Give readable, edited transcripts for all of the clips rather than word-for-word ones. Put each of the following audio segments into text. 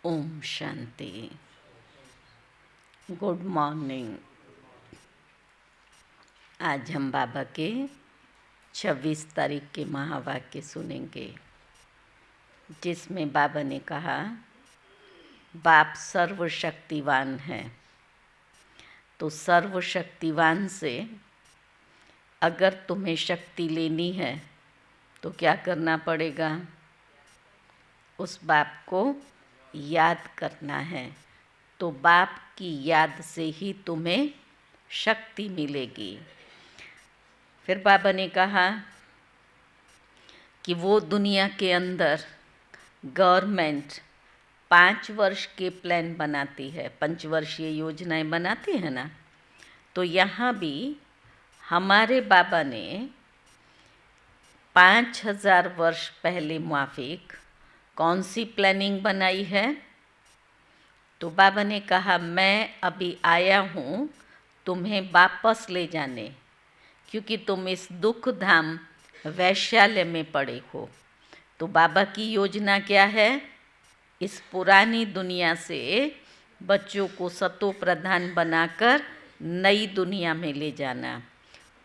Om Shanti. Good morning. आज हम बाबा के 26 तारीख के महावाक्य सुनेंगे, जिसमें बाबा ने कहा, बाप सर्वशक्तिवान है। तो सर्वशक्तिवान से अगर तुम्हें शक्ति लेनी है तो क्या करना पड़ेगा? उस बाप को याद करना है। तो बाप की याद से ही तुम्हें शक्ति मिलेगी। फिर बाबा ने कहा कि वो दुनिया के अंदर गवर्नमेंट 5 वर्ष के प्लान बनाती है, पंचवर्षीय योजनाएं बनाती है ना। तो यहाँ भी हमारे बाबा ने 5000 वर्ष पहले माफिक कौन सी प्लानिंग बनाई है? तो बाबा ने कहा, मैं अभी आया हूँ तुम्हें वापस ले जाने, क्योंकि तुम इस दुख धाम वैश्यालय में पड़े हो। तो बाबा की योजना क्या है? इस पुरानी दुनिया से बच्चों को सतो प्रधान बनाकर नई दुनिया में ले जाना।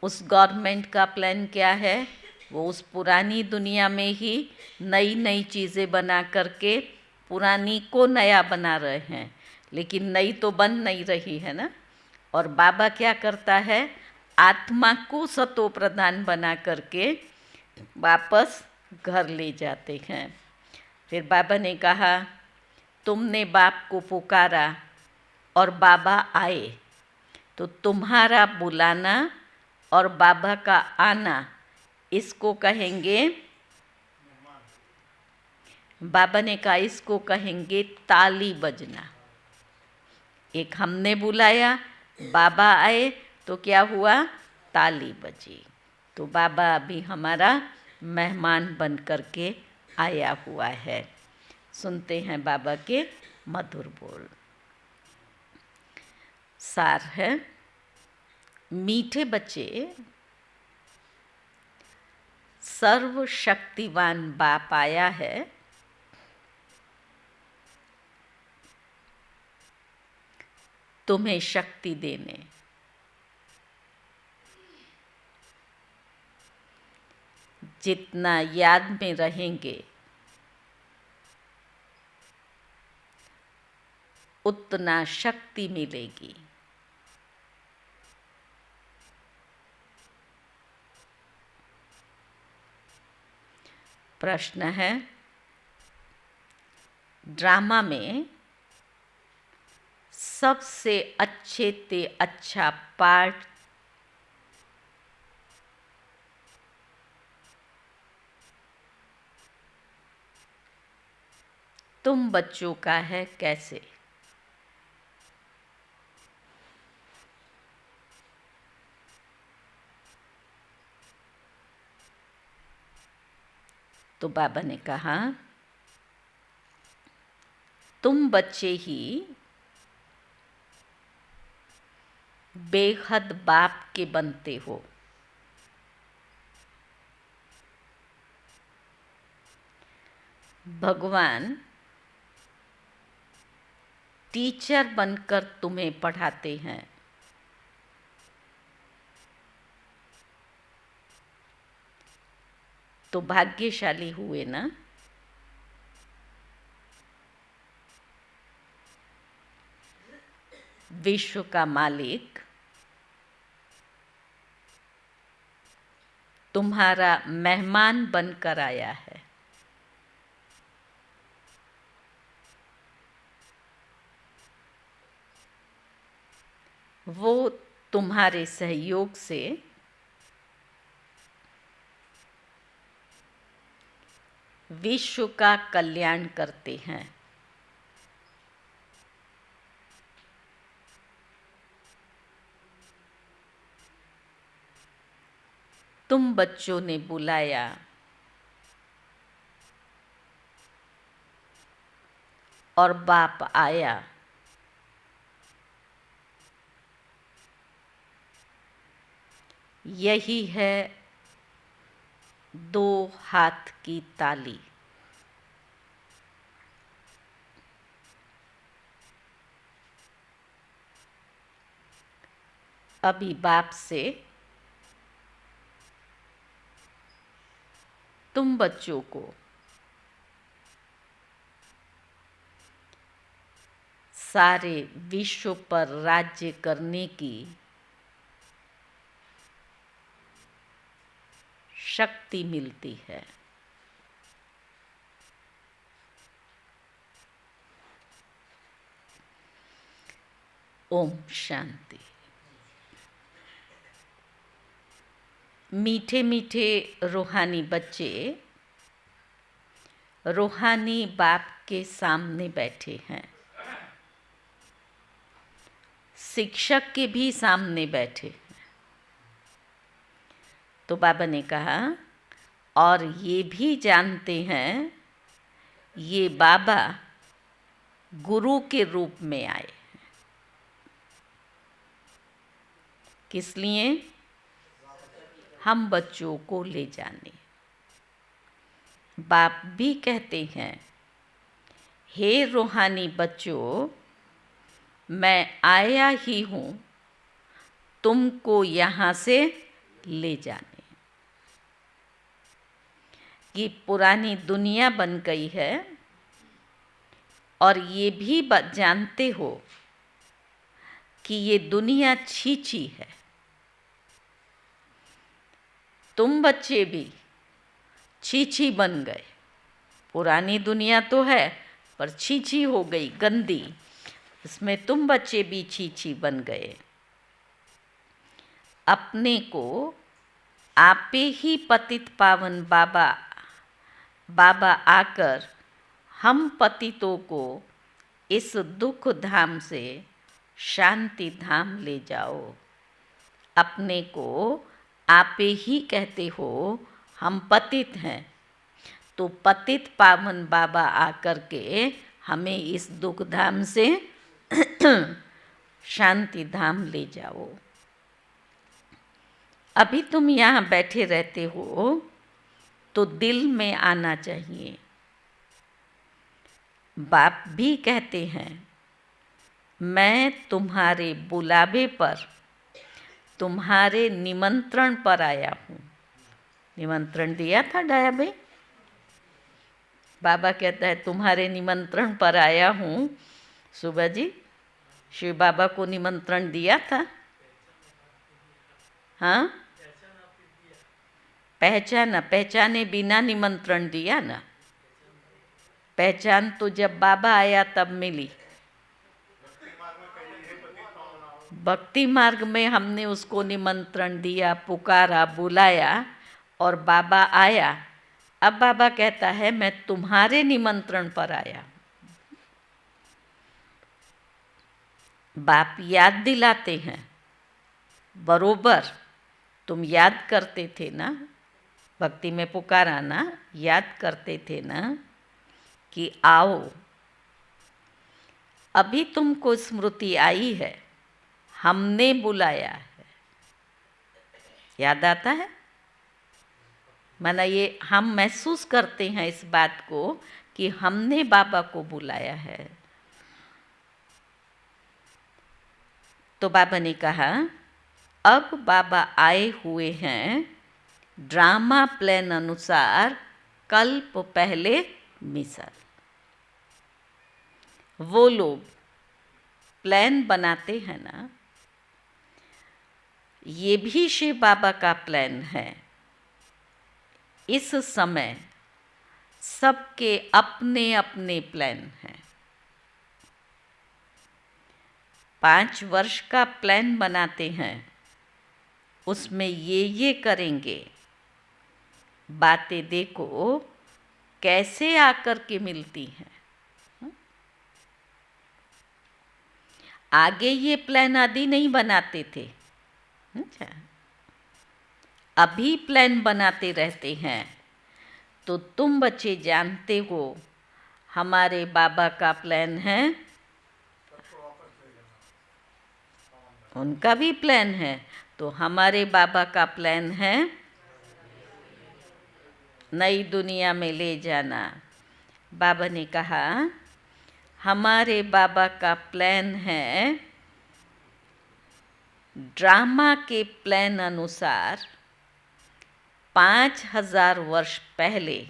उस गवर्नमेंट का प्लान क्या है? वो उस पुरानी दुनिया में ही नई नई चीज़ें बना करके पुरानी को नया बना रहे हैं, लेकिन नई तो बन नहीं रही है ना। और बाबा क्या करता है? आत्मा को सतो प्रधान बना करके वापस घर ले जाते हैं। फिर बाबा ने कहा, तुमने बाप को पुकारा और बाबा आए, तो तुम्हारा बुलाना और बाबा का आना, इसको कहेंगे, बाबा ने कहा इसको कहेंगे ताली बजना। एक हमने बुलाया, बाबा आए, तो क्या हुआ? ताली बजी। तो बाबा अभी हमारा मेहमान बन करके आया हुआ है। सुनते हैं बाबा के मधुर बोल। सार है, मीठे बच्चे, सर्वशक्तिवान बाप आया है तुम्हें शक्ति देने। जितना याद में रहेंगे उतना शक्ति मिलेगी। प्रश्न है, ड्रामा में सबसे अच्छे से अच्छा पार्ट तुम बच्चों का है, कैसे? तो बाबा ने कहा, तुम बच्चे ही बेहद बाप के बनते हो। भगवान टीचर बनकर तुम्हें पढ़ाते हैं। तो भाग्यशाली हुए ना। विश्व का मालिक तुम्हारा मेहमान बनकर आया है। वो तुम्हारे सहयोग से विश्व का कल्याण करते हैं। तुम बच्चों ने बुलाया और बाप आया। यही है 2 हाथ की ताली। अभी बाप से तुम बच्चों को सारे विश्व पर राज्य करने की शक्ति मिलती है। ओम शांति। मीठे मीठे रूहानी बच्चे रूहानी बाप के सामने बैठे हैं, शिक्षक के भी सामने बैठे हैं। तो बाबा ने कहा और ये भी जानते हैं ये बाबा गुरु के रूप में आए। किस लिए? हम बच्चों को ले जाने। बाप भी कहते हैं हे रूहानी बच्चों, मैं आया ही हूँ तुमको यहाँ से ले जाने। कि पुरानी दुनिया बन गई है और ये भी जानते हो कि ये दुनिया छीछी है। तुम बच्चे भी छीछी बन गए। पुरानी दुनिया तो है पर छीछी हो गई, गंदी। इसमें तुम बच्चे भी छीछी बन गए। अपने को आपे ही पतित पावन बाबा आकर हम पतितों को इस दुख धाम से शांति धाम ले जाओ। अपने को आपे ही कहते हो हम पतित हैं, तो पतित पावन बाबा आकर के हमें इस दुख धाम से शांति धाम ले जाओ। अभी तुम यहाँ बैठे रहते हो तो दिल में आना चाहिए। बाप भी कहते हैं मैं तुम्हारे बुलावे पर, तुम्हारे निमंत्रण पर आया हूँ। निमंत्रण दिया था डाया भाई। बाबा कहता है तुम्हारे निमंत्रण पर आया हूँ। सुबह जी शिव बाबा को निमंत्रण दिया था। हाँ, पहचाने बिना निमंत्रण दिया ना। पहचान तो जब बाबा आया तब मिली। भक्ति मार्ग में हमने उसको निमंत्रण दिया, पुकारा, बुलाया और बाबा आया। अब बाबा कहता है मैं तुम्हारे निमंत्रण पर आया। बाप याद दिलाते हैं, बरोबर तुम याद करते थे ना, भक्ति में पुकारा ना, याद करते थे ना कि आओ। अभी तुमको स्मृति आई है, हमने बुलाया है। याद आता है? माना ये हम महसूस करते हैं इस बात को कि हमने बाबा को बुलाया है। तो बाबा ने कहा अब बाबा आए हुए हैं ड्रामा प्लान अनुसार कल्प पहले मिसल। वो लोग प्लान बनाते हैं ना, ये भी शिव बाबा का प्लान है। इस समय सबके अपने अपने प्लान हैं। 5 वर्ष का प्लान बनाते हैं, उसमें ये करेंगे। बातें देखो कैसे आकर के मिलती हैं। आगे ये प्लान आदि नहीं बनाते थे। अच्छा, अभी प्लान बनाते रहते हैं। तो तुम बच्चे जानते हो हमारे बाबा का प्लान है, उनका भी प्लान है। तो हमारे बाबा का प्लान है नई दुनिया में ले जाना। बाबा ने कहा हमारे बाबा का प्लान है ड्रामा के प्लान अनुसार 5000 वर्ष पहले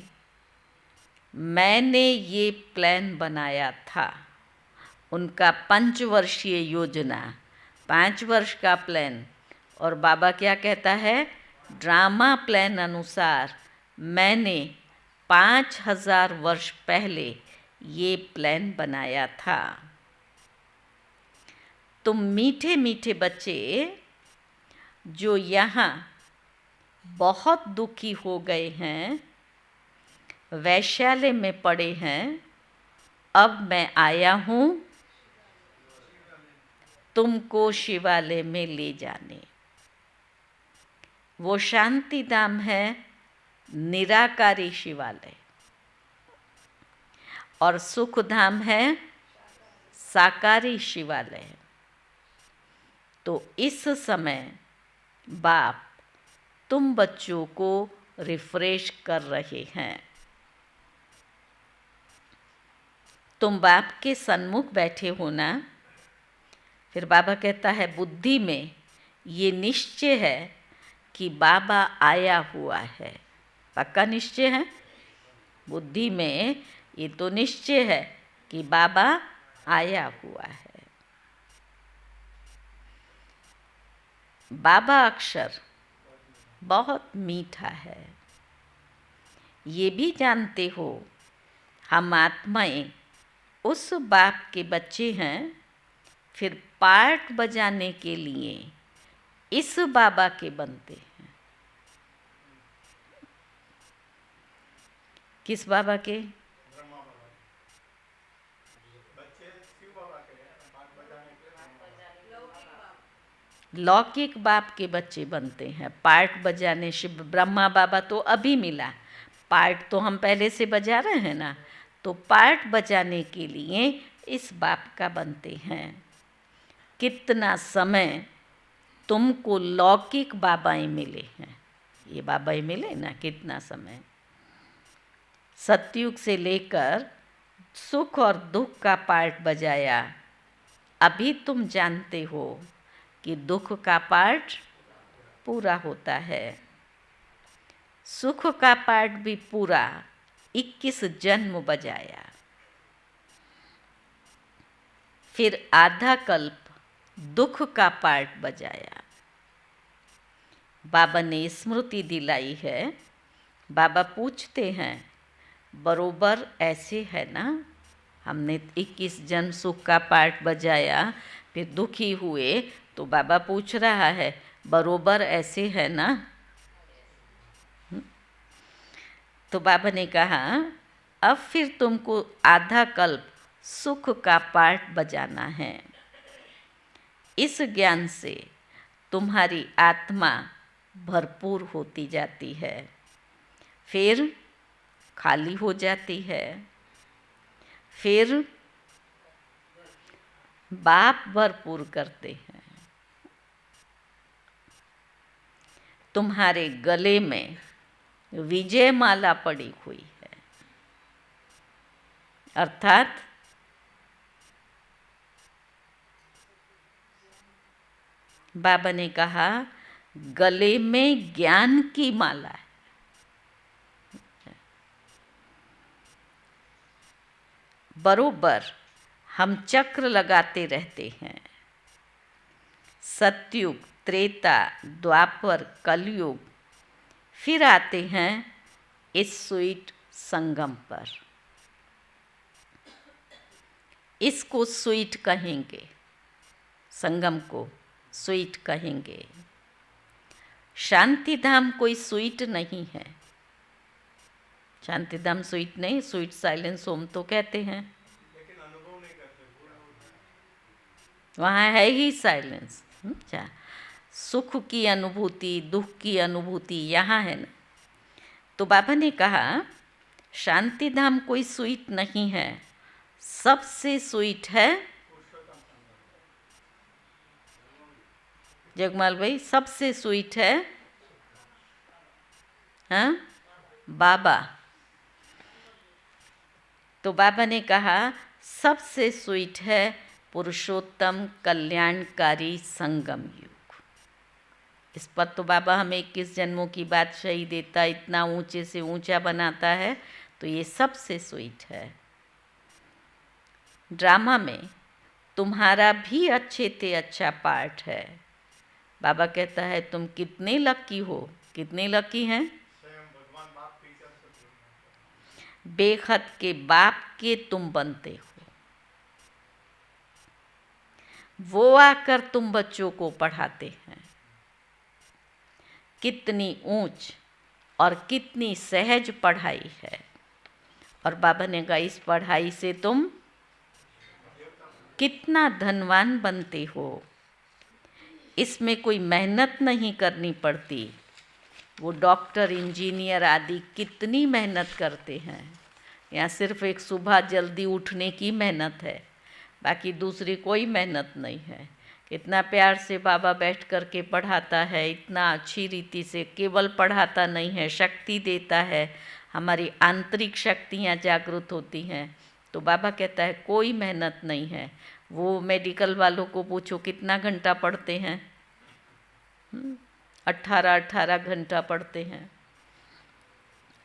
मैंने ये प्लान बनाया था। उनका 5 वर्षीय योजना, 5 वर्ष का प्लान। और बाबा क्या कहता है? ड्रामा प्लान अनुसार मैंने 5000 वर्ष पहले ये प्लान बनाया था। तुम मीठे मीठे बच्चे जो यहाँ बहुत दुखी हो गए हैं, वैश्यालय में पड़े हैं, अब मैं आया हूँ तुमको शिवालय में ले जाने। वो शांति धाम है निराकारी शिवालय, और सुख धाम है साकारी शिवालय। तो इस समय बाप तुम बच्चों को रिफ्रेश कर रहे हैं। तुम बाप के सन्मुख बैठे हो ना। फिर बाबा कहता है बुद्धि में ये निश्चय है कि बाबा आया हुआ है। पक्का निश्चय है बुद्धि में, ये तो निश्चय है कि बाबा आया हुआ है। बाबा अक्षर बहुत मीठा है। ये भी जानते हो हम आत्माएं उस बाप के बच्चे हैं, फिर पार्ट बजाने के लिए इस बाबा के बनते हैं। किस बाबा के? लौकिक बाप के बच्चे बनते हैं पार्ट बजाने। शिव ब्रह्मा बाबा तो अभी मिला, पार्ट तो हम पहले से बजा रहे हैं ना, तो पार्ट बजाने के लिए इस बाप का बनते हैं। कितना समय तुमको लौकिक बाबाएं मिले हैं, ये बाबाएं मिले ना, कितना समय। सतयुग से लेकर सुख और दुख का पार्ट बजाया। अभी तुम जानते हो कि दुख का पार्ट पूरा होता है, सुख का पार्ट भी पूरा 21 जन्म बजाया। फिर आधा कल्प दुख का पार्ट बजाया। बाबा ने स्मृति दिलाई है। बाबा पूछते हैं बरोबर ऐसे है ना, हमने 21 जन्म सुख का पार्ट बजाया, फिर दुखी हुए, तो बाबा पूछ रहा है बरोबर ऐसे है ना। तो बाबा ने कहा अब फिर तुमको आधा कल्प सुख का पार्ट बजाना है। इस ज्ञान से तुम्हारी आत्मा भरपूर होती जाती है, फिर खाली हो जाती है। फिर बाप भरपूर करते हैं। तुम्हारे गले में विजय माला पड़ी हुई है, अर्थात बाबा ने कहा गले में ज्ञान की माला है। बरोबर हम चक्र लगाते रहते हैं। सतयुग, त्रेता, द्वापर, कलयुग, फिर आते हैं इस स्वीट संगम पर। इसको स्वीट कहेंगे, संगम को स्वीट कहेंगे। शांति धाम कोई स्वीट नहीं है। शांति धाम स्वीट नहीं, स्वीट साइलेंस होम तो कहते हैं, लेकिन अनुभव नहीं करते। वहाँ है ही साइलेंस। अच्छा, सुख की अनुभूति, दुख की अनुभूति यहाँ है ना। तो बाबा ने कहा शांति धाम कोई स्वीट नहीं है, सबसे स्वीट है जगमाल भाई, सबसे स्वीट है हाँ बाबा। तो बाबा ने कहा सबसे स्वीट है पुरुषोत्तम कल्याणकारी संगम युग। इस पर तो बाबा हमें 21 जन्मों की बादशाही देता, इतना ऊंचे से ऊंचा बनाता है, तो ये सबसे स्वीट है। ड्रामा में तुम्हारा भी अच्छे से अच्छा पार्ट है। बाबा कहता है तुम कितने लकी हो, कितने लकी हैं। स्वयं भगवान बाप टीचर से बोलना। बेखत के बाप के तुम बनते हो। वो आकर तुम बच्चों को पढ़ाते हैं। कितनी ऊंच और कितनी सहज पढ़ाई है। और बाबा ने कहा इस पढ़ाई से तुम कितना धनवान बनते हो। इसमें कोई मेहनत नहीं करनी पड़ती। वो डॉक्टर, इंजीनियर आदि कितनी मेहनत करते हैं। यहाँ सिर्फ एक सुबह जल्दी उठने की मेहनत है, बाकी दूसरी कोई मेहनत नहीं है। कितना प्यार से बाबा बैठ कर के पढ़ाता है, इतना अच्छी रीति से। केवल पढ़ाता नहीं है, शक्ति देता है, हमारी आंतरिक शक्तियाँ जागृत होती हैं। तो बाबा कहता है कोई मेहनत नहीं है। वो मेडिकल वालों को पूछो कितना घंटा पढ़ते हैं, 18 घंटा पढ़ते हैं।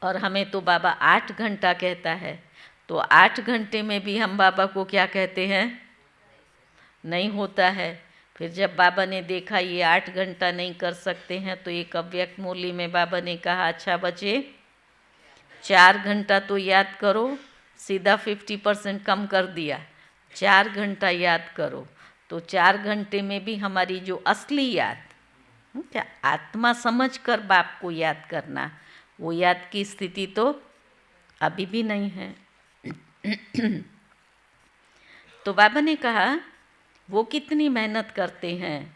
और हमें तो बाबा 8 घंटा कहता है। तो 8 घंटे में भी हम बाबा को क्या कहते हैं, नहीं होता है। फिर जब बाबा ने देखा ये 8 घंटा नहीं कर सकते हैं, तो एक अव्यक्त मुरली में बाबा ने कहा अच्छा बचे 4 घंटा तो याद करो। सीधा 50% कम कर दिया, 4 घंटा याद करो। तो 4 घंटे में भी हमारी जो असली याद, क्या आत्मा समझ कर बाप को याद करना, वो याद की स्थिति तो अभी भी नहीं है। तो बाबा ने कहा वो कितनी मेहनत करते हैं,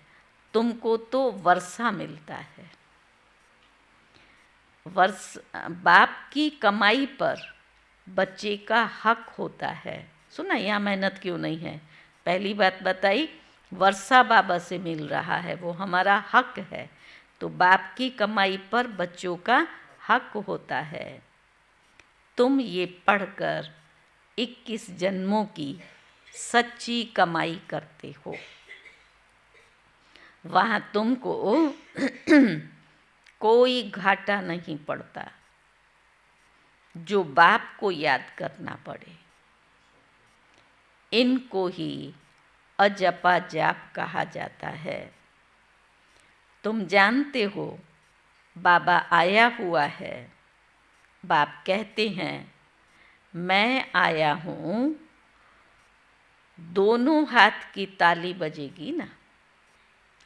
तुमको तो वर्षा मिलता है। बाप की कमाई पर बच्चे का हक होता है। सुना यहाँ मेहनत क्यों नहीं है। पहली बात बताई, वर्षा बाबा से मिल रहा है, वो हमारा हक है। तो बाप की कमाई पर बच्चों का हक होता है। तुम ये पढ़कर 21 जन्मों की सच्ची कमाई करते हो। वहाँ तुमको कोई घाटा नहीं पड़ता जो बाप को याद करना पड़े। इनको ही अजपा जाप कहा जाता है। तुम जानते हो बाबा आया हुआ है। बाप कहते हैं मैं आया हूँ, दोनों हाथ की ताली बजेगी ना।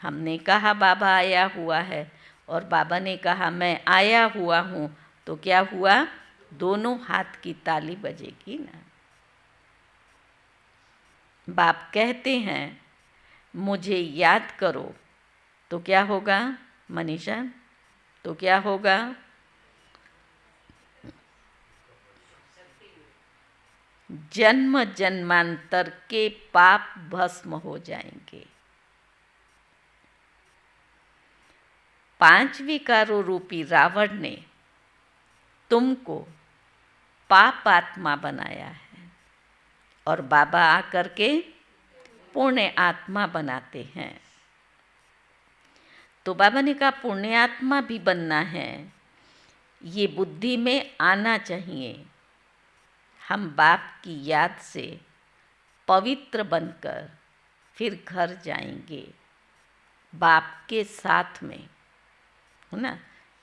हमने कहा बाबा आया हुआ है, और बाबा ने कहा मैं आया हुआ हूँ, तो क्या हुआ, दोनों हाथ की ताली बजेगी ना। बाप कहते हैं मुझे याद करो, तो क्या होगा मनीषा, तो क्या होगा, जन्म जन्मांतर के पाप भस्म हो जाएंगे। 5 विकारों रूपी रावण ने तुमको पाप आत्मा बनाया है, और बाबा आकर के पुण्य आत्मा बनाते हैं। तो बाबा ने कहा पुण्य आत्मा भी बनना है, ये बुद्धि में आना चाहिए। हम बाप की याद से पवित्र बनकर फिर घर जाएंगे बाप के साथ में, है ना।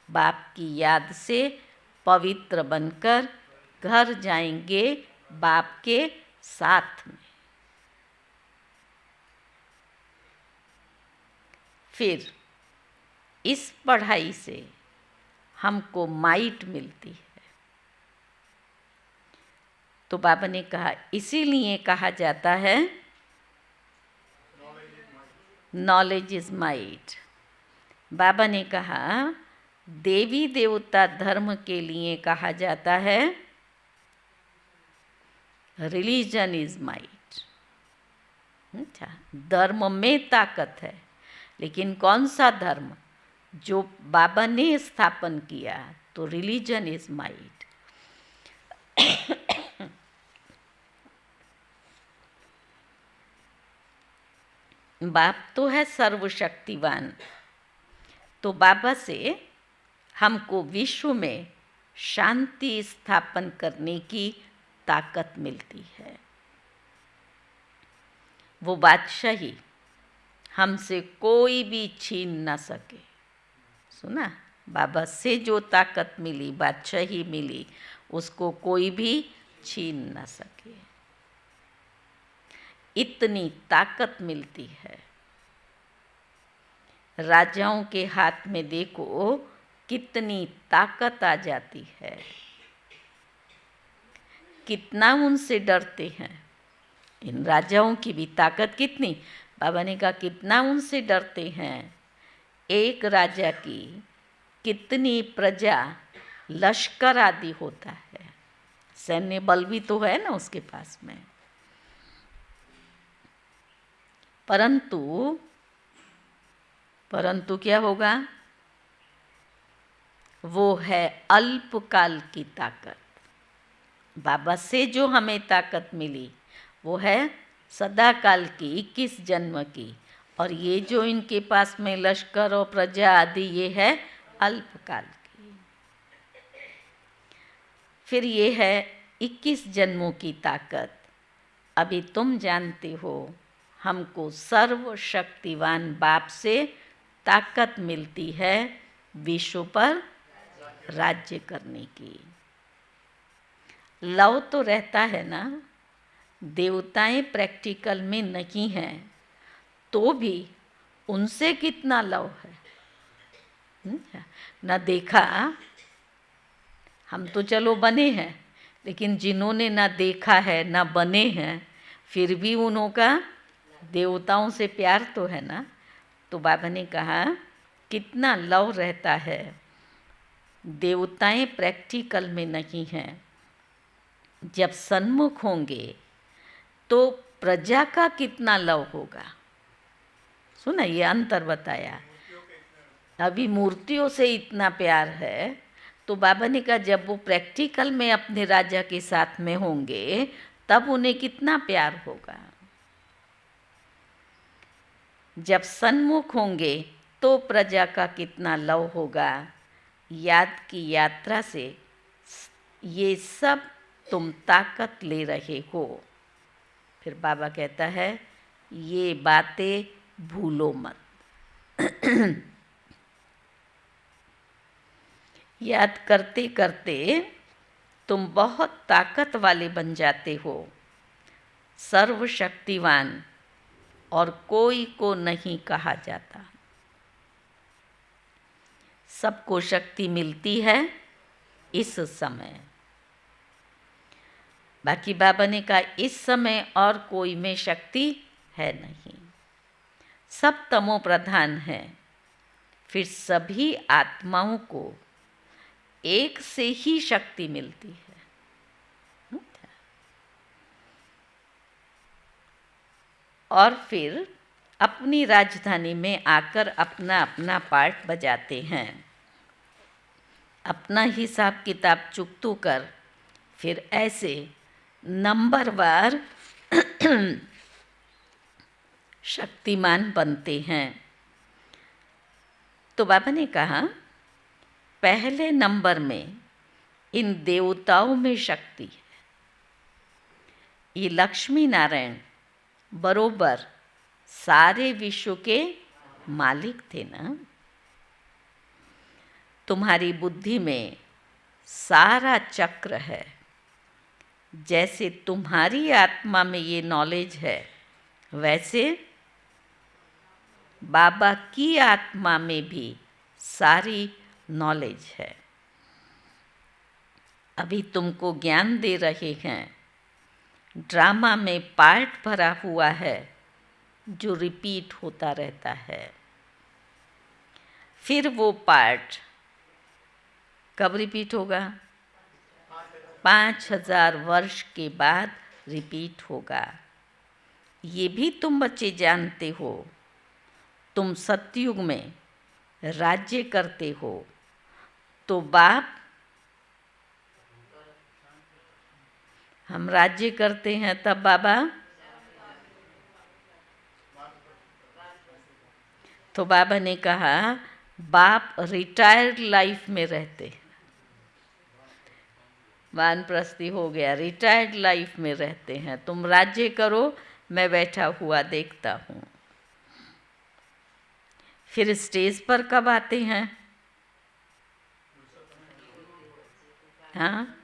बाप की याद से पवित्र बनकर घर जाएंगे बाप के साथ में। फिर इस पढ़ाई से हमको माइट मिलती है। तो बाबा ने कहा इसीलिए कहा जाता है नॉलेज इज माइट। बाबा ने कहा देवी देवता धर्म के लिए कहा जाता है रिलीजन इज माइट। अच्छा, धर्म में ताकत है, लेकिन कौन सा धर्म, जो बाबा ने स्थापन किया, तो रिलीजन इज माइट। बाप तो है सर्वशक्तिवान, तो बाबा से हमको विश्व में शांति स्थापन करने की ताकत मिलती है। वो बादशाही हमसे कोई भी छीन ना सके। सुना, बाबा से जो ताकत मिली, बादशाही मिली, उसको कोई भी छीन ना सके। इतनी ताकत मिलती है। राजाओं के हाथ में देखो कितनी ताकत आ जाती है, कितना उनसे डरते हैं। इन राजाओं की भी ताकत कितनी, बाबा ने कहा कितना उनसे डरते हैं। एक राजा की कितनी प्रजा, लश्कर आदि होता है, सैन्य बल भी तो है ना उसके पास में। परंतु क्या होगा, वो है अल्पकाल की ताकत। बाबा से जो हमें ताकत मिली वो है सदा काल की, 21 जन्म की। और ये जो इनके पास में लश्कर और प्रजा आदि, ये है अल्पकाल की। फिर ये है 21 जन्मों की ताकत। अभी तुम जानते हो हमको सर्वशक्तिवान बाप से ताकत मिलती है विश्व पर राज्य करने की। लव तो रहता है ना, देवताएं प्रैक्टिकल में नहीं हैं तो भी उनसे कितना लव है। ना देखा, हम तो चलो बने हैं, लेकिन जिन्होंने ना देखा है ना बने हैं, फिर भी उनका देवताओं से प्यार तो है ना। तो बाबा ने कहा कितना लव रहता है। देवताएं प्रैक्टिकल में नहीं हैं, जब सन्मुख होंगे तो प्रजा का कितना लव होगा। सुना, ये अंतर बताया। अभी मूर्तियों से इतना प्यार है, तो बाबा ने कहा जब वो प्रैक्टिकल में अपने राजा के साथ में होंगे तब उन्हें कितना प्यार होगा। जब सन्मुख होंगे तो प्रजा का कितना लव होगा। याद की यात्रा से ये सब तुम ताकत ले रहे हो। फिर बाबा कहता है ये बातें भूलो मत। याद करते करते तुम बहुत ताकत वाले बन जाते हो, सर्वशक्तिवान, और कोई को नहीं कहा जाता। सबको शक्ति मिलती है इस समय। बाकी बाबा ने कहा इस समय और कोई में शक्ति है नहीं, सब तमो प्रधान है। फिर सभी आत्माओं को एक से ही शक्ति मिलती है। और फिर अपनी राजधानी में आकर अपना अपना पार्ट बजाते हैं, अपना हिसाब किताब चुकतू कर फिर ऐसे नंबरवार शक्तिमान बनते हैं। तो बाबा ने कहा पहले नंबर में इन देवताओं में शक्ति है। ये लक्ष्मी नारायण बरोबर सारे विश्व के मालिक थे ना। तुम्हारी बुद्धि में सारा चक्र है, जैसे तुम्हारी आत्मा में ये नॉलेज है वैसे बाबा की आत्मा में भी सारी नॉलेज है। अभी तुमको ज्ञान दे रहे हैं, ड्रामा में पार्ट भरा हुआ है जो रिपीट होता रहता है। फिर वो पार्ट कब रिपीट होगा? 5000 वर्ष के बाद रिपीट होगा। ये भी तुम बच्चे जानते हो। तुम सतयुग में राज्य करते हो तो बाप, हम राज्य करते हैं तब बाबा, तो बाबा ने कहा बाप रिटायर्ड लाइफ में रहते, वानप्रस्थी हो गया, रिटायर्ड लाइफ में रहते हैं। तुम राज्य करो, मैं बैठा हुआ देखता हूँ। फिर स्टेज पर कब आते हैं? हाँ,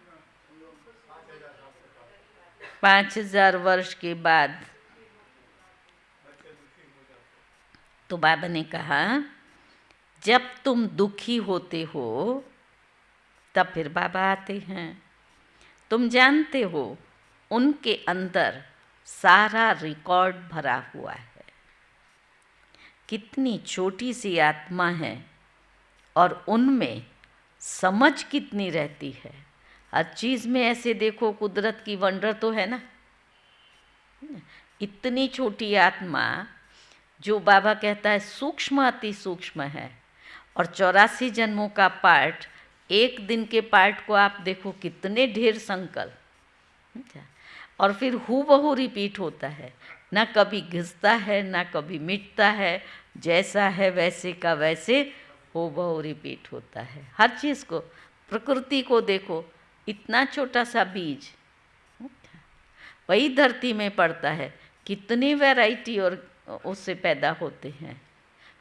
5000 वर्ष के बाद। तो बाबा ने कहा जब तुम दुखी होते हो तब फिर बाबा आते हैं। तुम जानते हो उनके अंदर सारा रिकॉर्ड भरा हुआ है। कितनी छोटी सी आत्मा है और उनमें समझ कितनी रहती है। हर चीज़ में ऐसे देखो, कुदरत की वंडर तो है ना। इतनी छोटी आत्मा जो बाबा कहता है सूक्ष्म अति सूक्ष्म है, और 84 जन्मों का पार्ट, एक दिन के पार्ट को आप देखो कितने ढेर संकल्प, और फिर हूबहू रिपीट होता है, ना कभी घिसता है ना कभी मिटता है, जैसा है वैसे का वैसे हूबहू रिपीट होता है। हर चीज़ को, प्रकृति को देखो, इतना छोटा सा बीज वही धरती में पड़ता है, कितनी वैरायटी और उससे पैदा होते हैं,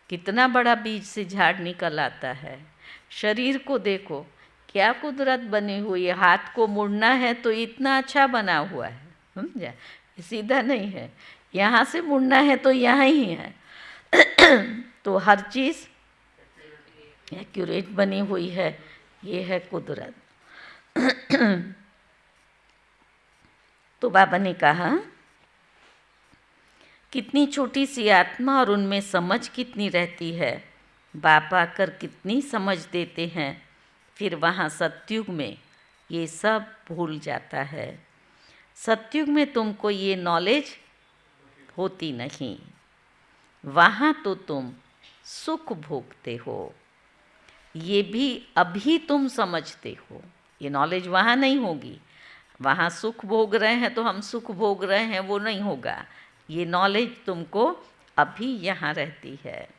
कितना बड़ा बीज से झाड़ निकल आता है। शरीर को देखो, क्या कुदरत बनी हुई है। हाथ को मुड़ना है तो इतना अच्छा बना हुआ है, समझा, सीधा नहीं है। यहाँ से मुड़ना है तो यहाँ ही है। तो हर चीज़ एक्यूरेट बनी हुई है, ये है कुदरत। तो बाबा ने कहा कितनी छोटी सी आत्मा और उनमें समझ कितनी रहती है। बाप आकर कितनी समझ देते हैं, फिर वहाँ सतयुग में ये सब भूल जाता है। सतयुग में तुमको ये नॉलेज होती नहीं, वहाँ तो तुम सुख भोगते हो। ये भी अभी तुम समझते हो, ये नॉलेज वहाँ नहीं होगी। वहाँ सुख भोग रहे हैं तो हम सुख भोग रहे हैं, वो नहीं होगा। ये नॉलेज तुमको अभी यहाँ रहती है।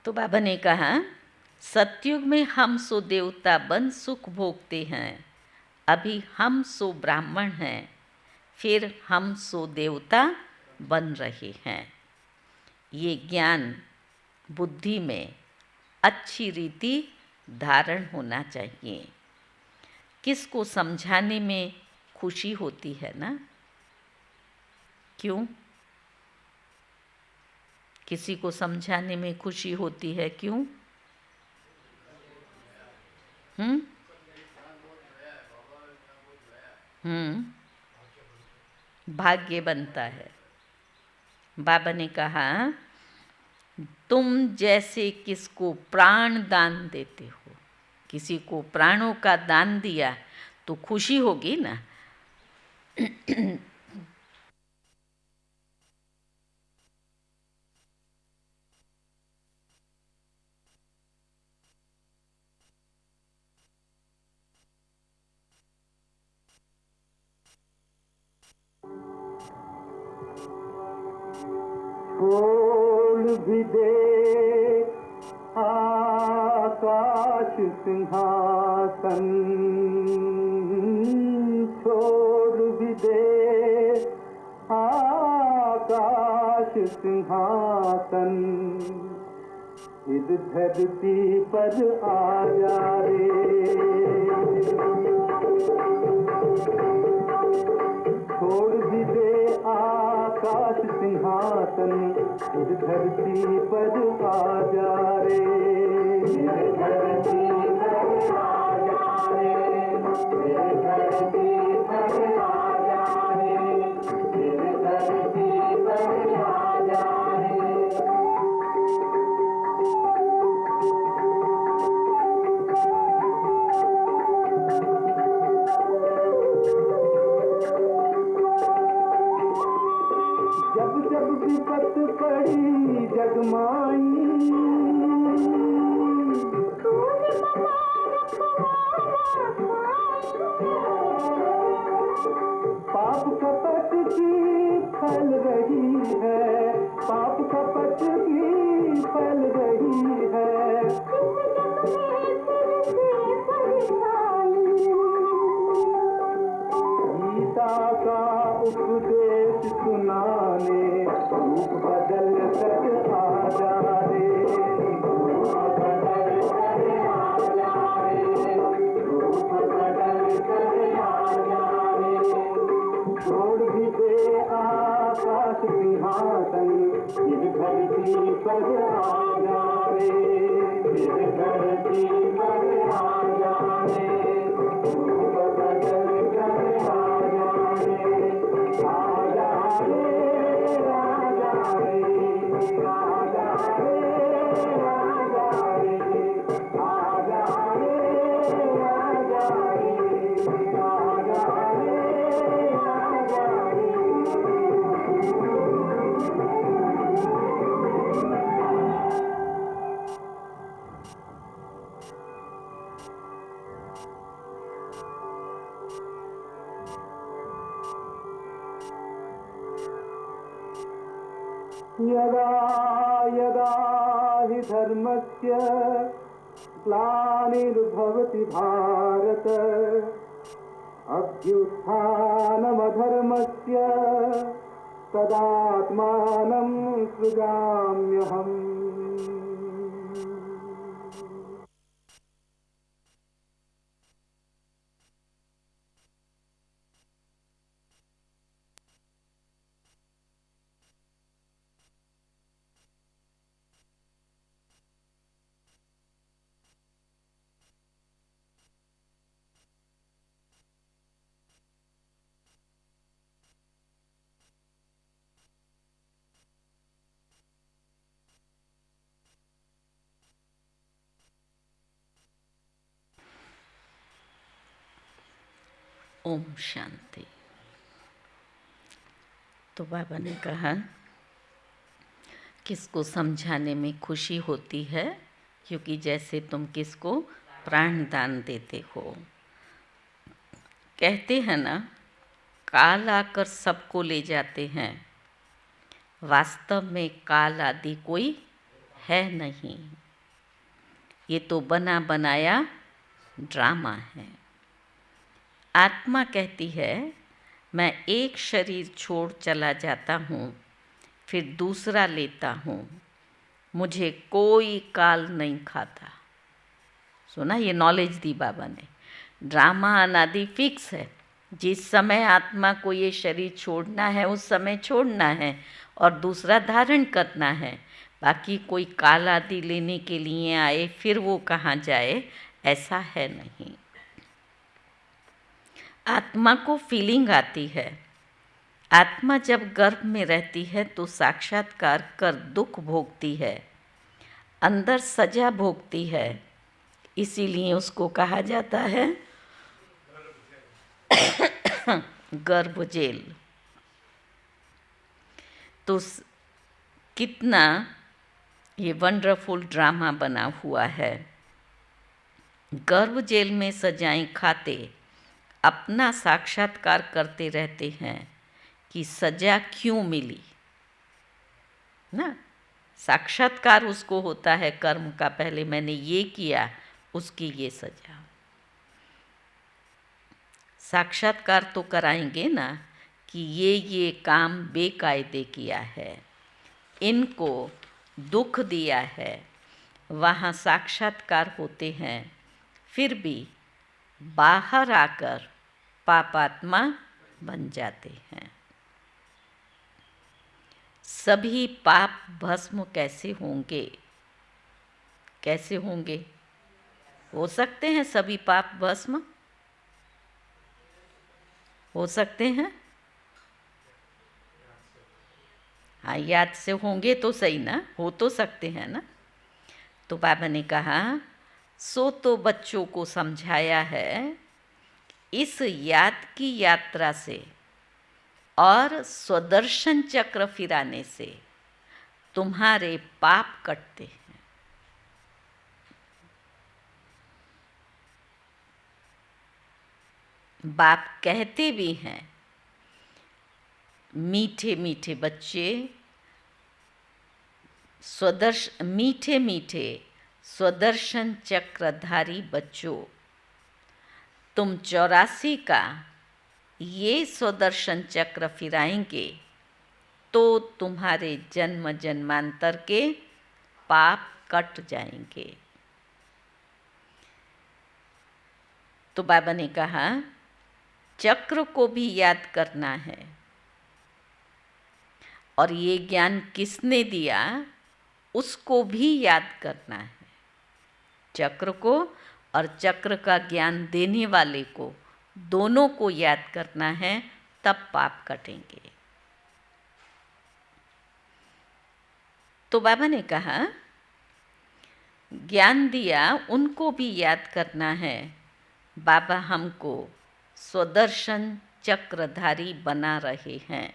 तो बाबा ने कहा सतयुग में हम सो देवता बन सुख भोगते हैं, अभी हम सो ब्राह्मण हैं, फिर हम सो देवता बन रहे हैं। ये ज्ञान बुद्धि में अच्छी रीति धारण होना चाहिए। किसको समझाने में खुशी होती है ना? क्यों? किसी को समझाने में खुशी होती है, क्यों? भाग्य बनता है। बाबा ने कहा तुम जैसे किसको प्राण दान देते हो, किसी को प्राणों का दान दिया तो खुशी होगी ना। छोड़ भी दे आकाश सिंहासन, छोड़ भी दे आकाश सिंहासन, इस धरती पर आ जा रे। छोड़ भी दे आकाश सिंहासन, इस धरती पर आ जा रे। इस धरती पर आ जा रे, इस धरती पर आ जा रे, इस धरती पर आ जा रे। जब जब विपत पड़ी जगमाई, पाप कपट की फैल रही है, फैल रही है। गीता का उपदेश सुनाने रूप बदल कर आ जा रे, रूप बदल कर आ जा रे, रूप बदल कर आ जा रे। छोड़ भी दे आकाश सिंहासन, इस धरती पर आ जा रे, इस धरती पर आ जा रे, रूप बदल कर आ जा रे, आ जा रे, आ जा रे, आ जा रे, आ जा रे, आ जा रे, आ जा रे, आ जा रे, आ जा रे। यदा यदा हि धर्मस्य ग्लानिर्भवति भारत, अभ्युत्थानमधर्मस्य तदात्मानं सृजाम्यहम्। ओम शांति। तो बाबा ने कहा किसको समझाने में खुशी होती है, क्योंकि जैसे तुम किसको प्राण दान देते हो। कहते हैं ना, काल आकर सबको ले जाते हैं, वास्तव में काल आदि कोई है नहीं, ये तो बना बनाया ड्रामा है। आत्मा कहती है मैं एक शरीर छोड़ चला जाता हूँ, फिर दूसरा लेता हूँ, मुझे कोई काल नहीं खाता। सुना, ये नॉलेज दी बाबा ने। ड्रामा अनादि फिक्स है, जिस समय आत्मा को ये शरीर छोड़ना है उस समय छोड़ना है और दूसरा धारण करना है। बाकी कोई काल आदि लेने के लिए आए फिर वो कहाँ जाए, ऐसा है नहीं। आत्मा को फीलिंग आती है। आत्मा जब गर्भ में रहती है तो साक्षात्कार कर दुख भोगती है, अंदर सजा भोगती है, इसीलिए उसको कहा जाता है गर्भ जेल। तो कितना ये वंडरफुल ड्रामा बना हुआ है। गर्भ जेल में सजाएं खाते अपना साक्षात्कार करते रहते हैं कि सजा क्यों मिली ना। साक्षात्कार उसको होता है कर्म का, पहले मैंने ये किया उसकी ये सजा। साक्षात्कार तो कराएंगे ना कि ये काम बेकायदे किया है, इनको दुख दिया है, वहाँ साक्षात्कार होते हैं। फिर भी बाहर आकर पापात्मा बन जाते हैं। सभी पाप भस्म कैसे होंगे? कैसे होंगे? हो सकते हैं सभी पाप भस्म? हो सकते हैं? हाँ, याद से होंगे तो सही ना, हो तो सकते हैं ना। तो बाबा ने कहा सो तो बच्चों को समझाया है, इस याद की यात्रा से और स्वदर्शन चक्र फिराने से तुम्हारे पाप कटते हैं। बाप कहते भी हैं, मीठे मीठे बच्चे मीठे मीठे स्वदर्शन चक्रधारी बच्चों, तुम 84 का ये स्वदर्शन चक्र फिराएंगे तो तुम्हारे जन्म जन्मांतर के पाप कट जाएंगे। तो बाबा ने कहा चक्र को भी याद करना है, और ये ज्ञान किसने दिया उसको भी याद करना है। चक्र को और चक्र का ज्ञान देने वाले को, दोनों को याद करना है, तब पाप कटेंगे। तो बाबा ने कहा ज्ञान दिया उनको भी याद करना है। बाबा हमको स्वदर्शन चक्रधारी बना रहे हैं।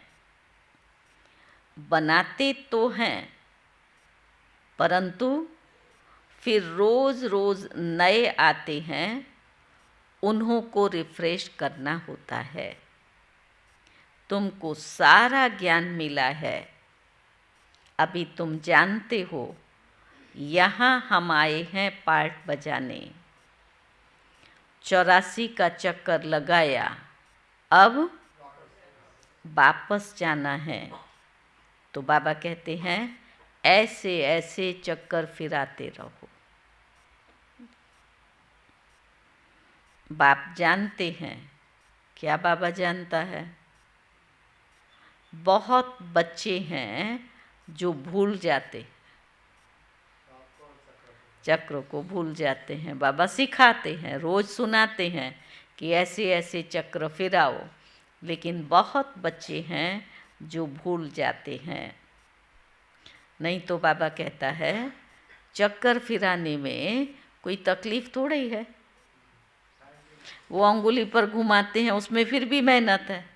बनाते तो हैं, परंतु फिर रोज़ रोज़ नए आते हैं, उन्हों को रिफ्रेश करना होता है। तुमको सारा ज्ञान मिला है, अभी तुम जानते हो यहाँ हम आए हैं पार्ट बजाने। 84 का चक्कर लगाया, अब वापस जाना है। तो बाबा कहते हैं ऐसे ऐसे चक्कर फिराते रहो। बाप जानते हैं। क्या बाबा जानता है? बहुत बच्चे हैं जो भूल जाते, चक्र को भूल जाते हैं। बाबा सिखाते हैं, रोज़ सुनाते हैं कि ऐसे ऐसे चक्र फिराओ, लेकिन बहुत बच्चे हैं जो भूल जाते हैं। नहीं तो बाबा कहता है चक्कर फिराने में कोई तकलीफ थोड़ी है। वो अंगुली पर घुमाते हैं, उसमें फिर भी मेहनत है।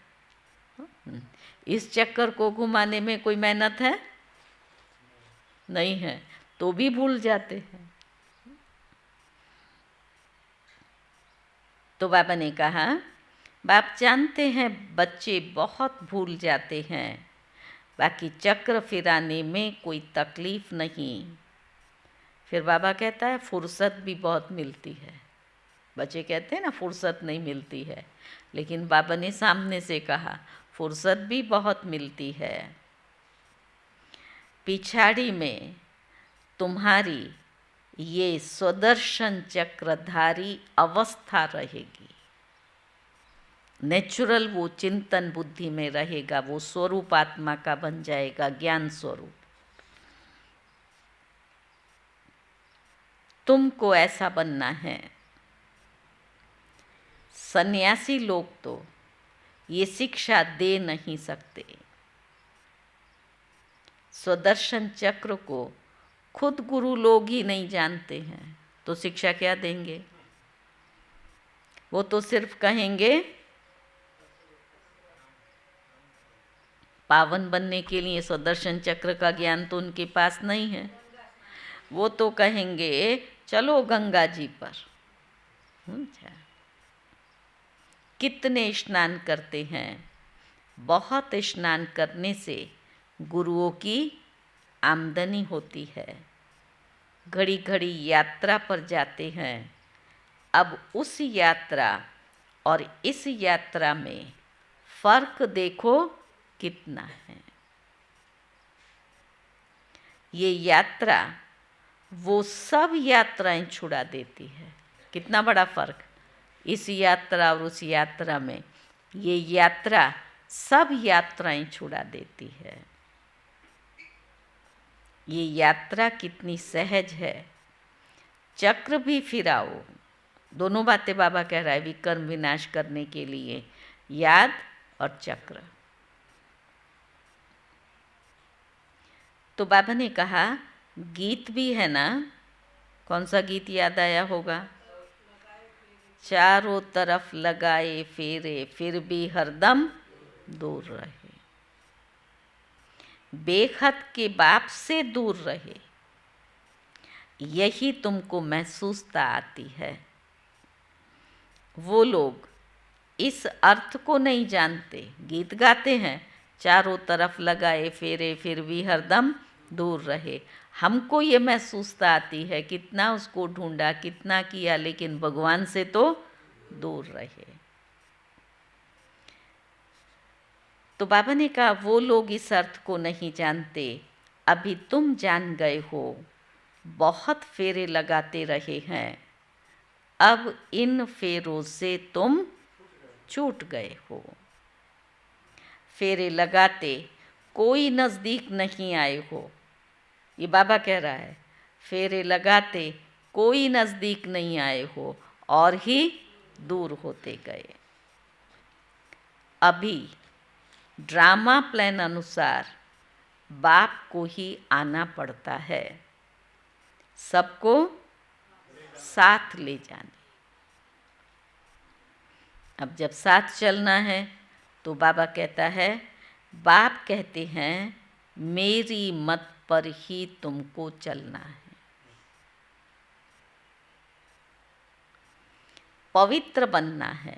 इस चक्कर को घुमाने में कोई मेहनत है? नहीं है, तो भी भूल जाते हैं। तो बाबा ने कहा बाप जानते हैं बच्चे बहुत भूल जाते हैं, बाकी चक्र फिराने में कोई तकलीफ नहीं। फिर बाबा कहता है फुर्सत भी बहुत मिलती है। बच्चे कहते हैं ना फुर्सत नहीं मिलती है, लेकिन बाबा ने सामने से कहा फुर्सत भी बहुत मिलती है। पिछाड़ी में तुम्हारी ये स्वदर्शन चक्रधारी अवस्था रहेगी। नेचुरल वो चिंतन बुद्धि में रहेगा, वो स्वरूप आत्मा का बन जाएगा, ज्ञान स्वरूप। तुमको ऐसा बनना है। सन्यासी लोग तो ये शिक्षा दे नहीं सकते। स्वदर्शन चक्र को खुद गुरु लोग ही नहीं जानते हैं, तो शिक्षा क्या देंगे? वो तो सिर्फ कहेंगे पावन बनने के लिए स्वदर्शन चक्र का ज्ञान तो उनके पास नहीं है। वो तो कहेंगे चलो गंगा जी पर। कितने स्नान करते हैं। बहुत स्नान करने से गुरुओं की आमदनी होती है। घड़ी घड़ी यात्रा पर जाते हैं। अब उस यात्रा और इस यात्रा में फर्क देखो कितना है। ये यात्रा वो सब यात्राएं छुड़ा देती है। कितना बड़ा फर्क इस यात्रा और उस यात्रा में। ये यात्रा सब यात्राएं छुड़ा देती है। ये यात्रा कितनी सहज है। चक्र भी फिराओ, दोनों बातें बाबा कह रहा है विकर्म विनाश करने के लिए, याद और चक्र। तो बाबा ने कहा गीत भी है ना। कौन सा गीत याद आया होगा? चारों तरफ लगाए फेरे फिर भी हरदम दूर रहे। बेखत के बाप से दूर रहे, यही तुमको महसूसता आती है। वो लोग इस अर्थ को नहीं जानते। गीत गाते हैं चारों तरफ लगाए फेरे फिर भी हरदम दूर रहे। हमको ये महसूसता आती है कितना उसको ढूंढा, कितना किया, लेकिन भगवान से तो दूर रहे। तो बाबा ने कहा वो लोग इस अर्थ को नहीं जानते, अभी तुम जान गए हो, बहुत फेरे लगाते रहे हैं, अब इन फेरों से तुम छूट गए हो। फेरे लगाते कोई नज़दीक नहीं आए हो, ये बाबा कह रहा है। फेरे लगाते कोई नज़दीक नहीं आए हो और ही दूर होते गए। अभी ड्रामा प्लान अनुसार बाप को ही आना पड़ता है, सबको साथ ले जाने। अब जब साथ चलना है तो बाबा कहता है, बाप कहते हैं मेरी मत पर ही तुमको चलना है। पवित्र बनना है,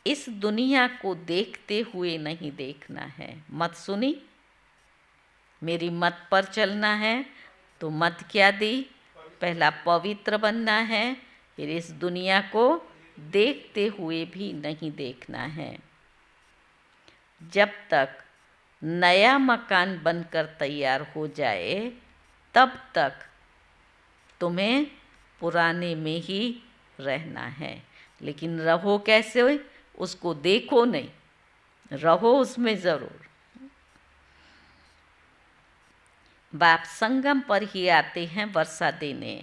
इस दुनिया को देखते हुए नहीं देखना है। मत सुनी, मेरी मत पर चलना है, तो मत क्या दी? पहला पवित्र बनना है, फिर इस दुनिया को देखते हुए भी नहीं देखना है। जब तक नया मकान बनकर तैयार हो जाए तब तक तुम्हें पुराने में ही रहना है। लेकिन रहो कैसे? उसको देखो नहीं, रहो उसमें ज़रूर। बाप संगम पर ही आते हैं वर्षा देने।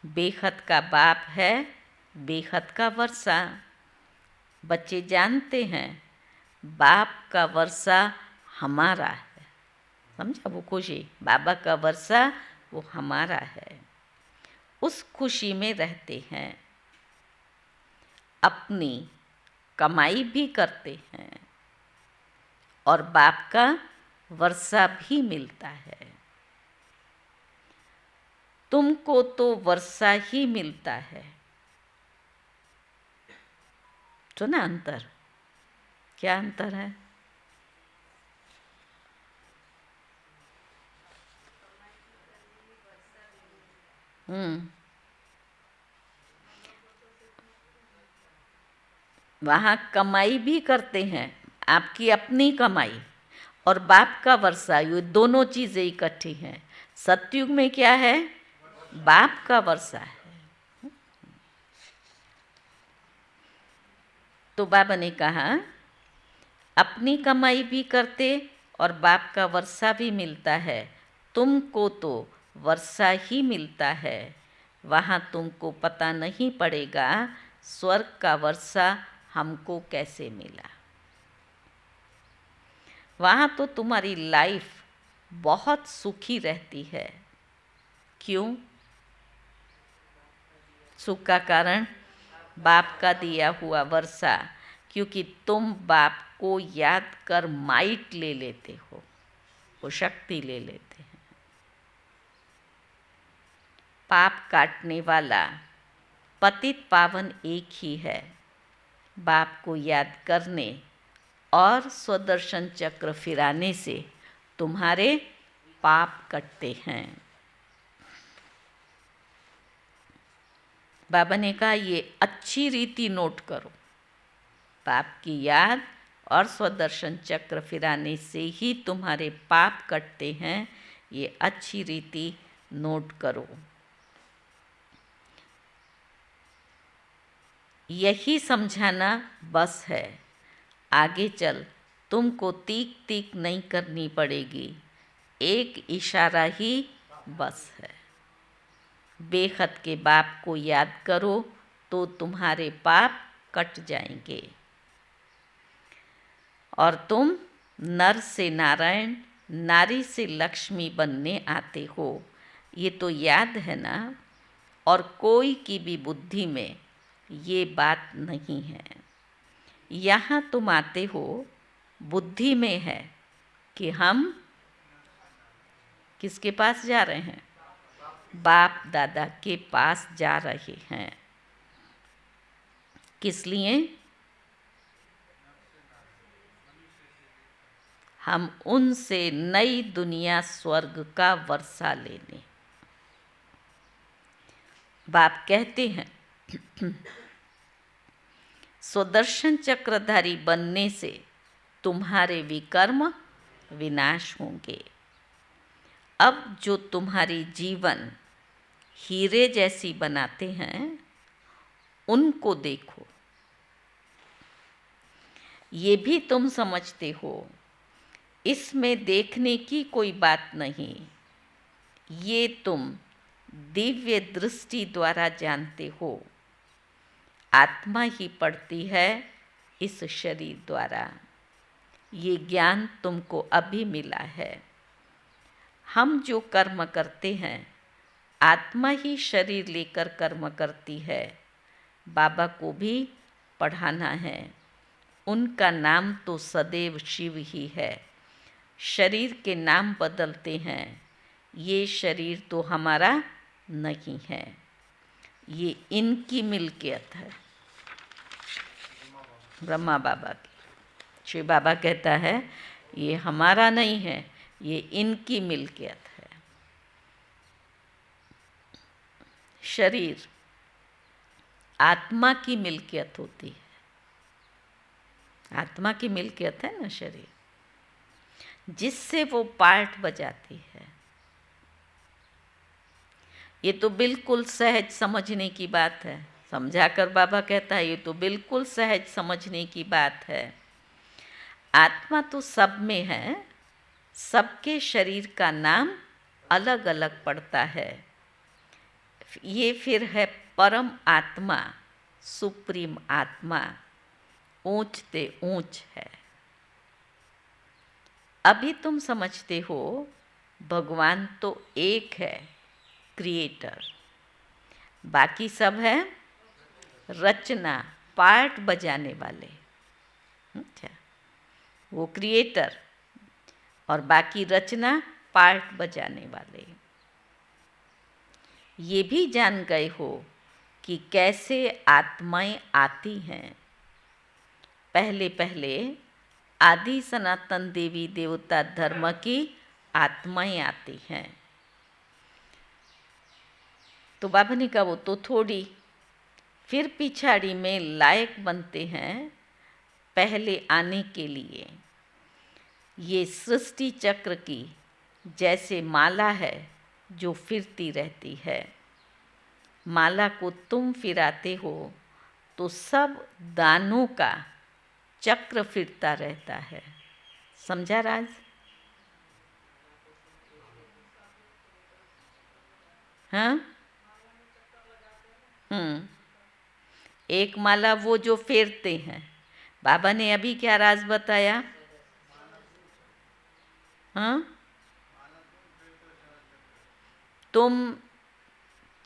बेखत का बाप है, बेखत का वर्षा। बच्चे जानते हैं बाप का वर्षा हमारा है, समझा? वो खुशी, बाबा का वर्षा वो हमारा है। उस खुशी में रहते हैं, अपनी कमाई भी करते हैं और बाप का वर्षा भी मिलता है। तुमको तो वर्षा ही मिलता है। तो ना अंतर, क्या अंतर है? वहाँ कमाई भी करते हैं, आपकी अपनी कमाई और बाप का वर्षा, ये दोनों चीज़ें इकट्ठी हैं। सतयुग में क्या है? बाप का वर्षा है। तो बाबा ने कहा अपनी कमाई भी करते और बाप का वर्षा भी मिलता है। तुमको तो वर्षा ही मिलता है, वहाँ तुमको पता नहीं पड़ेगा स्वर्ग का वर्षा हमको कैसे मिला। वहाँ तो तुम्हारी लाइफ बहुत सुखी रहती है। क्यों? सुख का कारण बाप का दिया हुआ वर्षा, क्योंकि तुम बाप को याद कर माइट ले लेते हो, वो शक्ति ले लेते हैं। पाप काटने वाला पतित पावन एक ही है। बाप को याद करने और स्वदर्शन चक्र फिराने से तुम्हारे पाप कटते हैं। बाबा ने कहा ये अच्छी रीति नोट करो, पाप की याद और स्वदर्शन चक्र फिराने से ही तुम्हारे पाप कटते हैं, ये अच्छी रीति नोट करो। यही समझाना बस है, आगे चल तुमको तीक तीक नहीं करनी पड़ेगी, एक इशारा ही बस है। बेखत के बाप को याद करो तो तुम्हारे पाप कट जाएंगे और तुम नर से नारायण, नारी से लक्ष्मी बनने आते हो। ये तो याद है ना? और कोई की भी बुद्धि में ये बात नहीं है। यहाँ तुम आते हो, बुद्धि में है कि हम किसके पास जा रहे हैं? बाप दादा के पास जा रहे हैं। किस लिए? हम उनसे नई दुनिया स्वर्ग का वर्षा ले लें। बाप कहते हैं सुदर्शन चक्रधारी बनने से तुम्हारे विकर्म विनाश होंगे। अब जो तुम्हारी जीवन हीरे जैसी बनाते हैं उनको देखो। ये भी तुम समझते हो, इसमें देखने की कोई बात नहीं। ये तुम दिव्य दृष्टि द्वारा जानते हो। आत्मा ही पढ़ती है इस शरीर द्वारा। ये ज्ञान तुमको अभी मिला है। हम जो कर्म करते हैं आत्मा ही शरीर लेकर कर्म करती है। बाबा को भी पढ़ाना है। उनका नाम तो सदैव शिव ही है। शरीर के नाम बदलते हैं। ये शरीर तो हमारा नहीं है, ये इनकी मिल्कियत है, ब्रह्मा बाबा की। शिव बाबा कहता है ये हमारा नहीं है, ये इनकी मिल्कियत है। शरीर आत्मा की मिल्कियत होती है। आत्मा की मिल्कियत है ना शरीर, जिससे वो पार्ट बजाती है। ये तो बिल्कुल सहज समझने की बात है। समझाकर बाबा कहता है ये तो बिल्कुल सहज समझने की बात है। आत्मा तो सब में है, सबके शरीर का नाम अलग अलग पड़ता है। ये फिर है परम आत्मा, सुप्रीम आत्मा, ऊंचते ऊंच है। अभी तुम समझते हो भगवान तो एक है, क्रिएटर। बाकी सब है रचना, पार्ट बजाने वाले। अच्छा, वो क्रिएटर और बाकी रचना पार्ट बजाने वाले। ये भी जान गए हो कि कैसे आत्माएं आती हैं। पहले पहले आदि सनातन देवी देवता धर्म की आत्माएं आती हैं। तो बाबा ने कहा वो तो थोड़ी, फिर पिछाड़ी में लायक बनते हैं पहले आने के लिए। ये सृष्टि चक्र की जैसे माला है जो फिरती रहती है। माला को तुम फिराते हो तो सब दानों का चक्र फिरता रहता है। समझा राज? हाँ, एक माला वो जो फेरते हैं। बाबा ने अभी क्या राज बताया? हाँ, तुम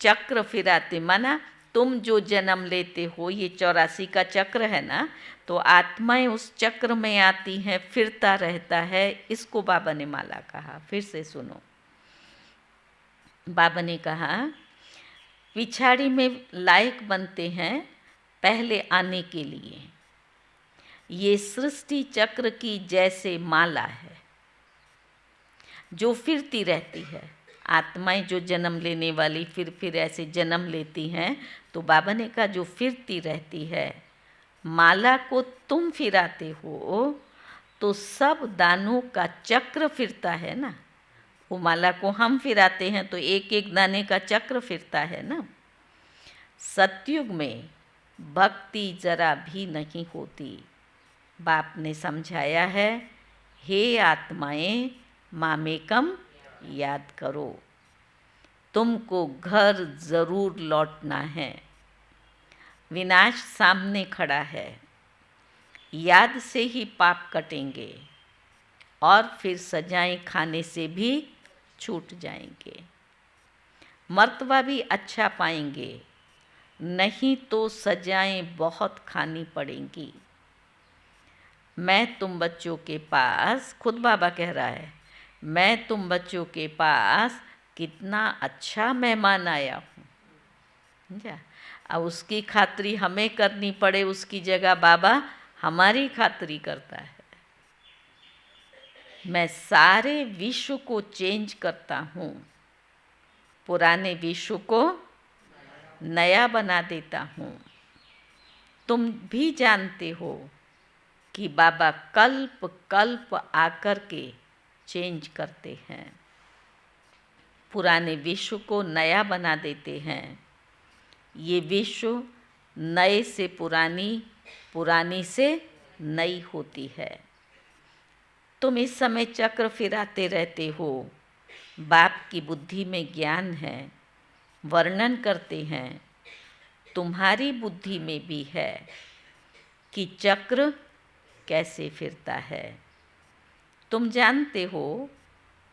चक्र फिराते, माना तुम जो जन्म लेते हो, ये 84 का चक्र है ना, तो आत्माएं उस चक्र में आती हैं, फिरता रहता है। इसको बाबा ने माला कहा। फिर से सुनो, बाबा ने कहा पिछाड़ी में लायक बनते हैं पहले आने के लिए। ये सृष्टि चक्र की जैसे माला है जो फिरती रहती है। आत्माएं जो जन्म लेने वाली फिर ऐसे जन्म लेती हैं, तो बाबा ने कहा जो फिरती रहती है, माला को तुम फिराते हो तो सब दानों का चक्र फिरता है ना। वो माला को हम फिराते हैं तो एक एक दाने का चक्र फिरता है ना। सतयुग में भक्ति जरा भी नहीं होती। बाप ने समझाया है, हे आत्माएं मामेकम याद करो, तुमको घर ज़रूर लौटना है। विनाश सामने खड़ा है। याद से ही पाप कटेंगे और फिर सजाएं खाने से भी छूट जाएंगे। मर्तबा भी अच्छा पाएंगे, नहीं तो सजाएं बहुत खानी पड़ेंगी। मैं तुम बच्चों के पास, खुद बाबा कह रहा है, मैं तुम बच्चों के पास कितना अच्छा मेहमान आया हूँ। समझा? अब उसकी खातिरी हमें करनी पड़े, उसकी जगह बाबा हमारी खातिरी करता है। मैं सारे विश्व को चेंज करता हूँ, पुराने विश्व को नया बना देता हूँ। तुम भी जानते हो कि बाबा कल्प कल्प आकर के चेंज करते हैं, पुराने विश्व को नया बना देते हैं। ये विश्व नए से पुरानी, पुरानी से नई होती है। तुम इस समय चक्र फिराते रहते हो। बाप की बुद्धि में ज्ञान है, वर्णन करते हैं, तुम्हारी बुद्धि में भी है कि चक्र कैसे फिरता है। तुम जानते हो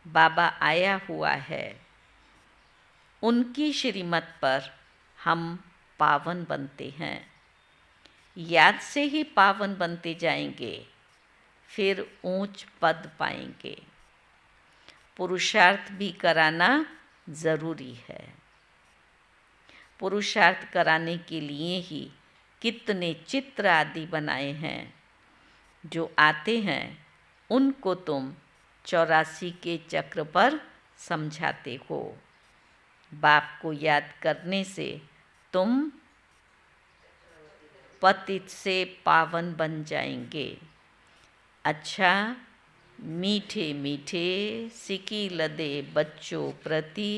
बाबा आया हुआ है, उनकी श्रीमत पर हम पावन बनते हैं। याद से ही पावन बनते जाएंगे, फिर ऊंच पद पाएंगे। पुरुषार्थ भी कराना ज़रूरी है। पुरुषार्थ कराने के लिए ही कितने चित्र आदि बनाए हैं। जो आते हैं उनको तुम 84 के चक्र पर समझाते हो। बाप को याद करने से तुम पतित से पावन बन जाएंगे। अच्छा, मीठे मीठे सिकी लदे बच्चों प्रति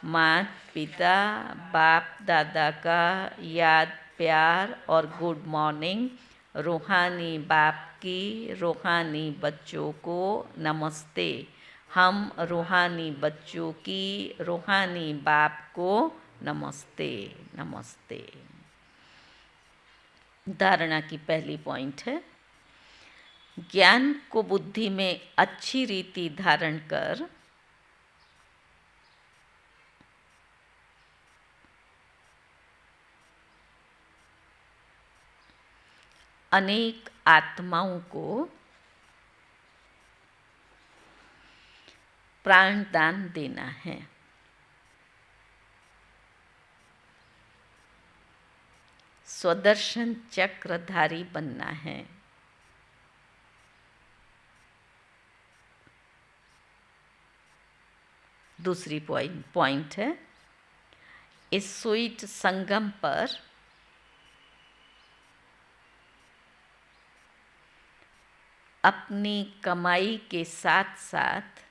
माता पिता बाप दादा का याद प्यार और गुड मॉर्निंग। रूहानी बाप की रूहानी बच्चों को नमस्ते। हम रूहानी बच्चों की रूहानी बाप को नमस्ते नमस्ते। धारणा की पहली पॉइंट है, ज्ञान को बुद्धि में अच्छी रीति धारण कर अनेक आत्माओं को प्राणदान देना है। स्वदर्शन चक्रधारी बनना है। दूसरी पॉइंट है, इस स्वीट संगम पर अपनी कमाई के साथ साथ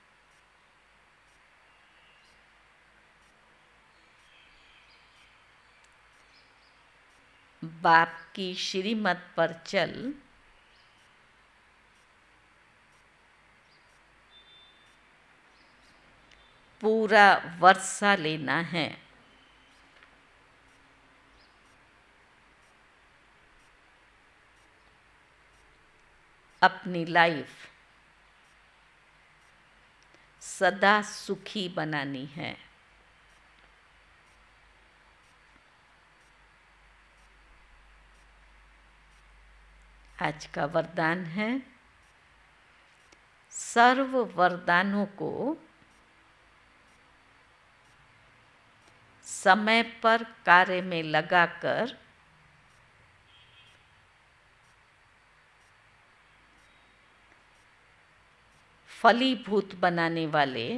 बाप की श्रीमत पर चल पूरा वर्षा लेना है। अपनी लाइफ सदा सुखी बनानी है। आज का वरदान है, सर्व वरदानों को समय पर कार्य में लगाकर फलीभूत बनाने वाले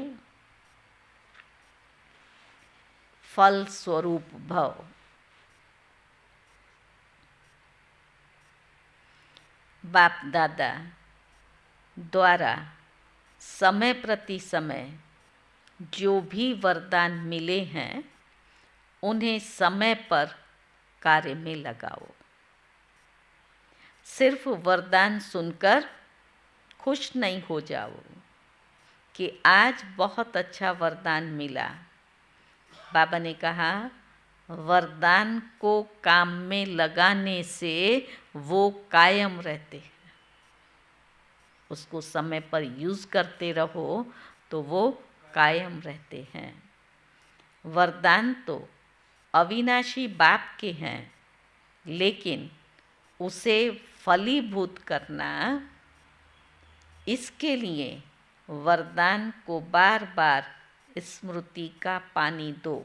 फल स्वरूप भव। बाप दादा द्वारा समय प्रति समय जो भी वरदान मिले हैं उन्हें समय पर कार्य में लगाओ। सिर्फ वरदान सुनकर खुश नहीं हो जाओ कि आज बहुत अच्छा वरदान मिला। बाबा ने कहा, वरदान को काम में लगाने से वो कायम रहते हैं। उसको समय पर यूज़ करते रहो तो वो कायम रहते हैं। वरदान तो अविनाशी बाप के हैं, लेकिन उसे फलीभूत करना, इसके लिए वरदान को बार बार स्मृति का पानी दो।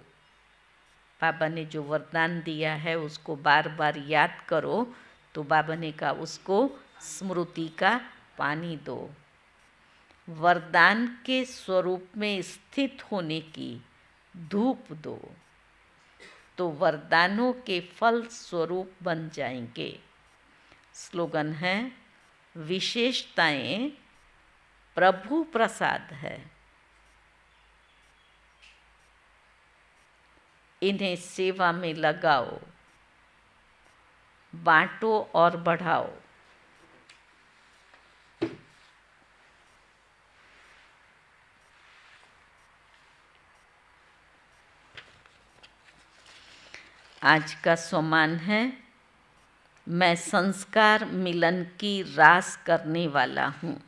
बाबा ने जो वरदान दिया है उसको बार बार याद करो, तो बाबा ने कहा उसको स्मृति का पानी दो। वरदान के स्वरूप में स्थित होने की धूप दो, तो वरदानों के फल स्वरूप बन जाएंगे। स्लोगन है, विशेषताएं प्रभु प्रसाद है, इन्हें सेवा में लगाओ, बांटो और बढ़ाओ। आज का सोमान है, मैं संस्कार मिलन की रास करने वाला हूँ।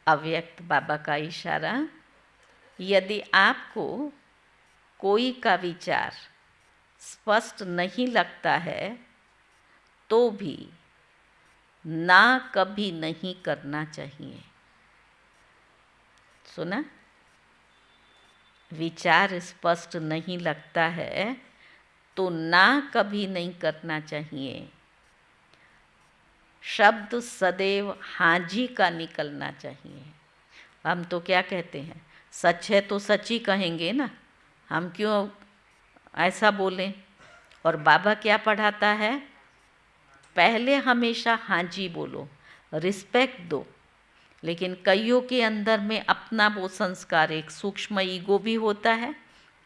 अव्यक्त बाबा का इशारा, यदि आपको कोई का विचार स्पष्ट नहीं लगता है तो भी ना कभी नहीं करना चाहिए। सुना? विचार स्पष्ट नहीं लगता है तो ना कभी नहीं करना चाहिए। शब्द सदैव हाजी का निकलना चाहिए। हम तो क्या कहते हैं, सच है तो सच ही कहेंगे ना, हम क्यों ऐसा बोलें। और बाबा क्या पढ़ाता है, पहले हमेशा हाजी बोलो, रिस्पेक्ट दो। लेकिन कईयों के अंदर में अपना वो संस्कार, एक सूक्ष्म ईगो भी होता है,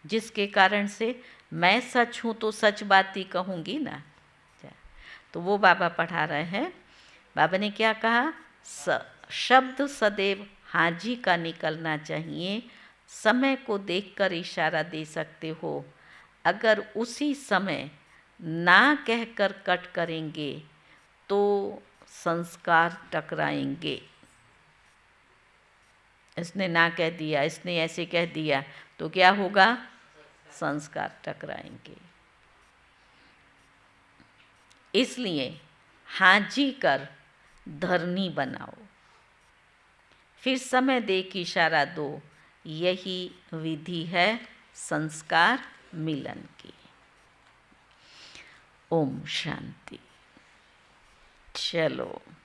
जिसके कारण से मैं सच हूँ तो सच बात ही कहूँगी ना। तो वो बाबा पढ़ा रहे हैं। बाबा ने क्या कहा, शब्द सदैव हाजी का निकलना चाहिए। समय को देखकर इशारा दे सकते हो, अगर उसी समय ना कहकर कट करेंगे तो संस्कार टकराएंगे। इसने ना कह दिया, इसने ऐसे कह दिया, तो क्या होगा, संस्कार टकराएंगे। इसलिए हाजी कर धरनी बनाओ, फिर समय दे के इशारा दो। यही विधि है संस्कार मिलन की। ओम शांति। चलो।